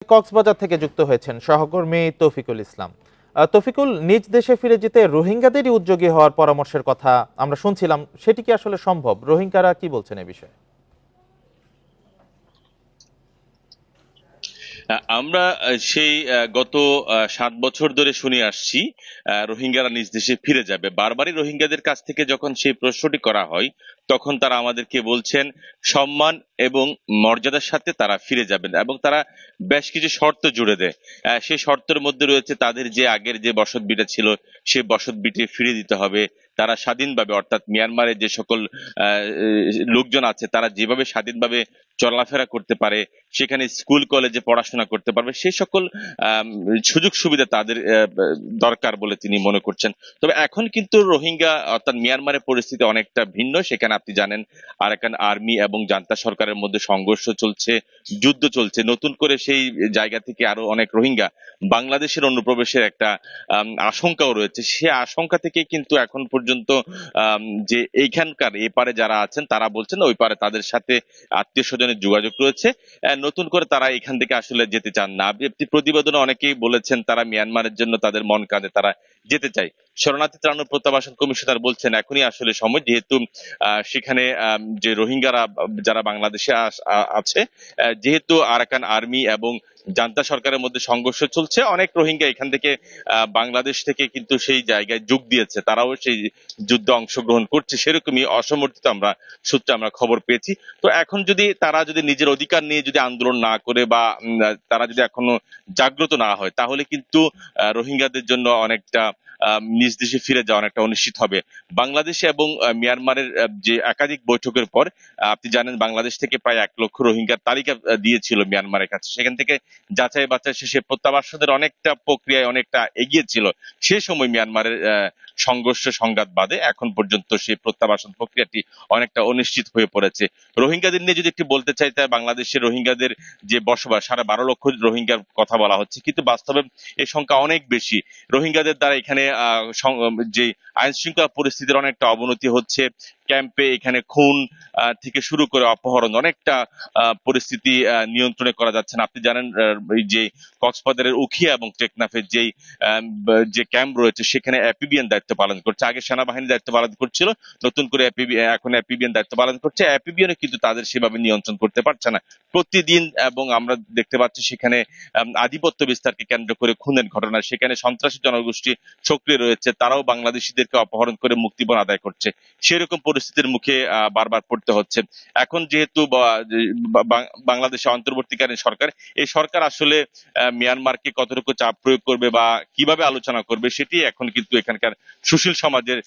কক্সবাজার থেকে যুক্ত হয়েছেন সহকর্মী তৌফিকুল ইসলাম। তৌফিকুল, নিজ দেশে ফিরে যেতে রোহিঙ্গাদেরই উদ্যোগী হওয়ার পরামর্শের কথা আমরা শুনছিলাম, সেটি কি আসলে সম্ভব? রোহিঙ্গারা কি বলছেন এ বিষয়ে? আমরা সেই গত 7 বছর ধরে শুনে আসছি রোহিঙ্গারা নিজ দেশে ফিরে যাবে। বারবারই রোহিঙ্গাদের কাছ থেকে যখন সেই প্রশ্নটি করা হয়, তখন তারা আমাদেরকে বলছেন সম্মান এবং মর্যাদার সাথে তারা ফিরে যাবেন, এবং তারা বেশ কিছু শর্ত জুড়ে দেয়। সেই শর্তের মধ্যে রয়েছে তাদের যে আগের যে বসতভিটা ছিল সেই বসতভিটি ফিরিয়ে দিতে হবে। তারা স্বাধীনভাবে, অর্থাৎ মিয়ানমারের যে সকল লোকজন আছে তারা যেভাবে স্বাধীনভাবে চলাফেরা করতে পারে, সেখানে স্কুল কলেজে পড়াশোনা করতে পারবে, সেই সকল আম, সুযোগ সুবিধা তাদের দরকার বলে তিনি মনে করছেন। তবে এখন কিন্তু রোহিঙ্গা অর্থাৎ মিয়ানমারের পরিস্থিতি অনেকটা ভিন্ন। সেখানে আপনি জানেন আরাকান আর্মি এবং জান্তা সরকারের মধ্যে সংঘর্ষ চলছে, যুদ্ধ চলছে। নতুন করে সেই জায়গা থেকে আরো অনেক রোহিঙ্গা বাংলাদেশের অনুপ্রবেশের একটা আশঙ্কাও রয়েছে। সে আশঙ্কা থেকে কিন্তু এখন পর্যন্ত যে এইখানকার এপারে যারা আছেন তারা বলছেন ওই পারে তাদের সাথে আত্মীয় স্বজনের যোগাযোগ রয়েছে। নতুন করে তারা এখান থেকে আসলে যেতে চান না। আপনি প্রতিবেদনে অনেকেই বলেছেন তারা মিয়ানমারের জন্য তাদের মন কাঁদে, তারা যেতে চায়। শরণার্থী ত্রাণ ও প্রত্যাবাসন কমিশনার বলছেন এখনই আসলে সময়, যেহেতু সেখানে যে রোহিঙ্গারা যারা বাংলাদেশে আছে, যেহেতু আরাকান আর্মি এবং জান্তা সরকারের মধ্যে সংঘর্ষ চলছে, অনেক রোহিঙ্গা এখান থেকে বাংলাদেশ থেকে কিন্তু সেই জায়গায় যোগ দিয়েছে, তারাও সেই যুদ্ধে অংশগ্রহণ করছে, সেরকমই অসমর্থিত আমরা সূত্রে আমরা খবর পেয়েছি। তো এখন যদি তারা যদি নিজের অধিকার নিয়ে যদি আন্দোলন না করে বা তারা যদি এখনো জাগ্রত না হয়, তাহলে কিন্তু রোহিঙ্গাদের জন্য অনেকটা নিজ দেশে ফিরে যাওয়া অনেকটা অনিশ্চিত হবে। বাংলাদেশ এবং মিয়ানমারের যে একাধিক বৈঠকের পর আপনি জানেন বাংলাদেশ থেকে প্রায় 1 লক্ষ রোহিঙ্গার তালিকা দিয়েছিল মিয়ানমারের কাছে। সেখান থেকে যাচাই বাছাই শেষে প্রত্যাবাসনের অনেকটা প্রক্রিয়ায় অনেকটা এগিয়ে ছিল। সে সময় মিয়ানমারের সংঘর্ষ সংঘাত বাদে এখন পর্যন্ত সেই প্রত্যাবাসন প্রক্রিয়াটি অনেকটা অনিশ্চিত হয়ে পড়েছে। রোহিঙ্গাদের নিয়ে যদি একটু বলতে চাই, তাই বাংলাদেশের রোহিঙ্গাদের যে বসবাস 12.5 লক্ষ রোহিঙ্গার কথা বলা হচ্ছে, কিন্তু বাস্তবে এই সংখ্যা অনেক বেশি। রোহিঙ্গাদের দ্বারা এখানে যে আইন শৃঙ্খলা পরিস্থিতির অনেকটা অবনতি হচ্ছে। ক্যাম্পে এখানে খুন থেকে শুরু করে অপহরণ, অনেকটা পরিস্থিতি নিয়ন্ত্রণে করা যাচ্ছে না। আপনি জানেন এই যে কক্সবাজারের উখিয়া এবং টেকনাফের যে ক্যাম্প রয়েছে সেখানে অ্যাপিবিএন দায়িত্ব পালন করছে। আগে সেনাবাহিনী দায়িত্ব পালন করছিল, নতুন করে এখন অ্যাপিবিএন দায়িত্ব পালন করছে। অ্যাপিবিএনও কিন্তু তাদের সেভাবে নিয়ন্ত্রণ করতে পারছে না প্রতিদিন। এবং আমরা দেখতে পাচ্ছি সেখানে আধিপত্য বিস্তারকে কেন্দ্র করে খুনের ঘটনা, সেখানে সন্ত্রাসী জনগোষ্ঠী সক্রিয় রয়েছে, তারাও বাংলাদেশিদেরকে অপহরণ করে মুক্তিপণ আদায় করছে। সেরকম পরিস্থিতির মুখে বারবার পড়তে হচ্ছে। এখন যেহেতু বাংলাদেশে অন্তর্বর্তীকালীন সরকার, এই সরকার আসলে মিয়ানমারকে কতটুকু চাপ প্রয়োগ করবে বা কিভাবে আলোচনা করবে, সেটি এখন কিন্তু এখানকার সুশীল সমাজের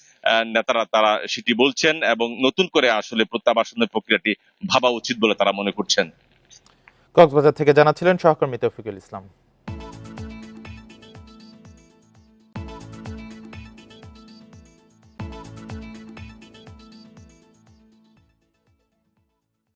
নেতারা তারা সেটি বলছেন, এবং নতুন করে আসলে প্রত্যাবাসনের প্রক্রিয়াটি ভাবা উচিত বলে তারা মনে করছেন। কক্সবাজার থেকে জানাচ্ছিলেন সহকর্মী তৌফিকুল ইসলাম।